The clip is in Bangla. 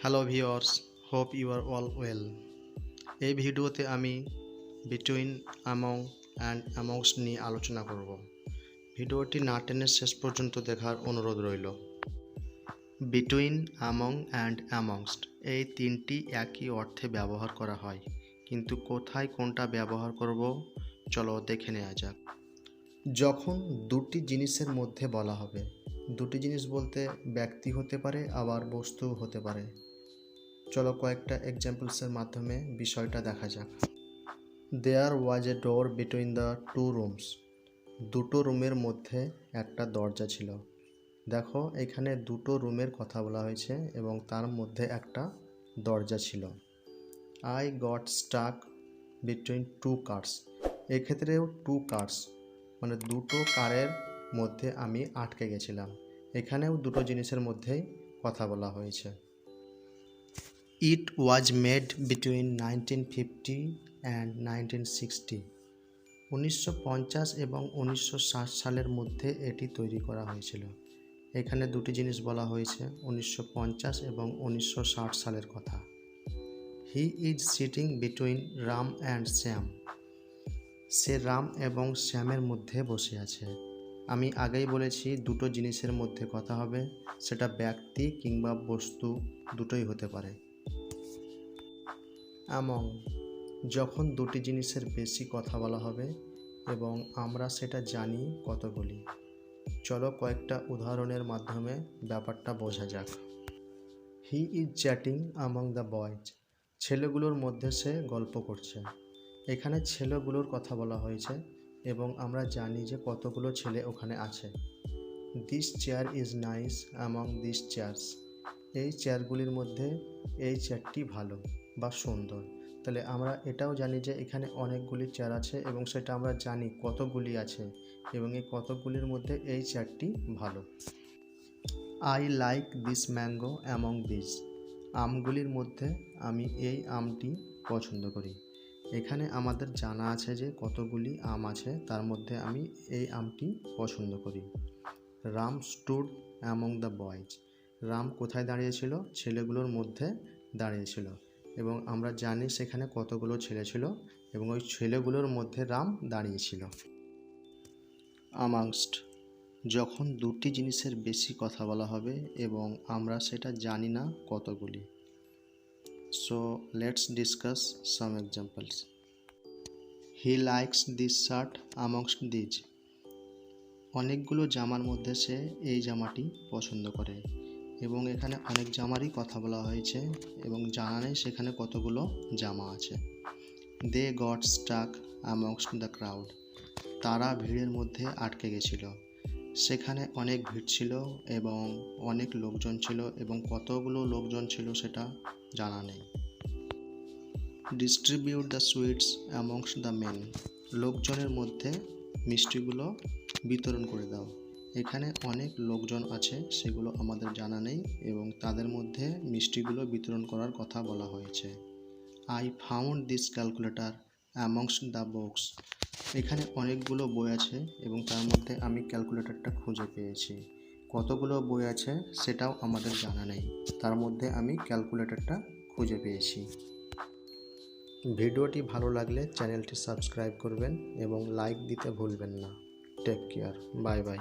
Hello viewers, hope you are all well. এই ভিডিওতে আমি বিটুইন, অ্যামং অ্যান্ড অ্যামংস্ট নিয়ে আলোচনা করব। ভিডিওটি না টেনে শেষ পর্যন্ত দেখার অনুরোধ রইল। বিটুইন, অ্যামং অ্যান্ড অ্যামংস্ট এই তিনটি একই অর্থে ব্যবহার করা হয়, কিন্তু কোথায় কোনটা ব্যবহার করব চলো দেখে নেওয়া যাক। যখন দুটি জিনিসের মধ্যে বলা হবে, দুটি জিনিস বলতে ব্যক্তি হতে পারে আবার বস্তুও হতে পারে। চলো কয়েকটা এক্সাম্পলসের মাধ্যমে বিষয়টা দেখা যাক। দেয়ার ওয়াজ এ ডোর বিটুইন দ্য টু রুমস। দুটো রুমের মধ্যে একটা দরজা ছিল। দেখো এখানে দুটো রুমের কথা বলা হয়েছে এবং তার মধ্যে একটা দরজা ছিল। I got stuck between two cars. এক্ষেত্রেও টু কার্স মানে দুটো কারের মধ্যে আমি আটকে গেছিলাম। এখানেও দুটো জিনিসের মধ্যেই কথা বলা হয়েছে। It was made between 1950 and 1960. 1950 এবং 1960 সালের মধ্যে এটি তৈরি করা হয়েছিল। এখানে দুটি জিনিস বলা হয়েছে, 1950 এবং 1960 সালের কথা। He is sitting between Ram and শ্যাম. সে রাম এবং শ্যামের মধ্যে বসে আছে। আমি আগেই বলেছি দুটো জিনিসের মধ্যে কথা হবে, সেটা ব্যক্তি কিংবা বস্তু দুটোই হতে পারে। অ্যামং, যখন দুটি জিনিসের বেশি কথা বলা হবে এবং আমরা সেটা জানি কতগুলি। চলো কয়েকটা উদাহরণের মাধ্যমে ব্যাপারটা বোঝা যাক। He is chatting among the boys. ছেলেগুলোর মধ্যে সে গল্প করছে। এখানে ছেলেগুলোর কথা বলা হয়েছে এবং আমরা জানি যে কতগুলো ছেলে ওখানে আছে। This chair is nice among this chairs. এই চেয়ারগুলির মধ্যে এই চেয়ারটি ভালো বা সুন্দর। তাহলে আমরা এটাও জানি যে এখানে অনেকগুলি চেয়ার আছে এবং সেটা আমরা জানি কতগুলি আছে এবং এই কতগুলির মধ্যে এই চেয়ারটি ভালো। I like this mango among this. আমগুলির মধ্যে আমি এই আমটি পছন্দ করি। এখানে আমাদের জানা আছে যে কতগুলি আম আছে, তার মধ্যে আমি এই আমটি পছন্দ করি। Ram stood among the boys. Ram কোথায় দাঁড়িয়েছিল? ছেলেগুলোর মধ্যে দাঁড়িয়েছিল এবং আমরা জানি সেখানে কতগুলো ছেলে ছিল এবং ওই ছেলেগুলোর মধ্যে রাম দাঁড়িয়েছিল। আমাংস্ট, যখন দুটি জিনিসের বেশি কথা বলা হবে এবং আমরা সেটা জানি না কতগুলি। So let's discuss some examples. He likes this shirt amongst these. অনেকগুলো জামার মধ্যে সে এই জামাটি পছন্দ করে এবং এখানে অনেক জামারই কথা বলা হয়েছে এবং জানা নেই সেখানে কতগুলো জামা আছে। They got stuck amongst the crowd. তারা ভিড়ের মধ্যে আটকে গেছিল। সেখানে অনেক ভিড় ছিল এবং অনেক লোকজন ছিল এবং কতগুলো লোকজন ছিল সেটা জানা নেই। Distribute the sweets amongst the men. লোকজনের মধ্যে মিষ্টিগুলো বিতরণ করে দাও। এখানে অনেক লোকজন আছে, সেগুলো আমাদের জানা নেই এবং তাদের মধ্যে মিষ্টিগুলো বিতরণ করার কথা বলা হয়েছে। I found this calculator amongst the books. এখানে অনেকগুলো বই আছে এবং তার মধ্যে আমি ক্যালকুলেটরটা খুঁজে পেয়েছি। কতগুলো বই আছে সেটাও আমাদের জানা নেই, তার মধ্যে আমি ক্যালকুলেটরটা খুঁজে পেয়েছি। ভিডিওটি ভালো লাগলে চ্যানেলটি সাবস্ক্রাইব করবেন এবং লাইক দিতে ভুলবেন না। Take care, bye by.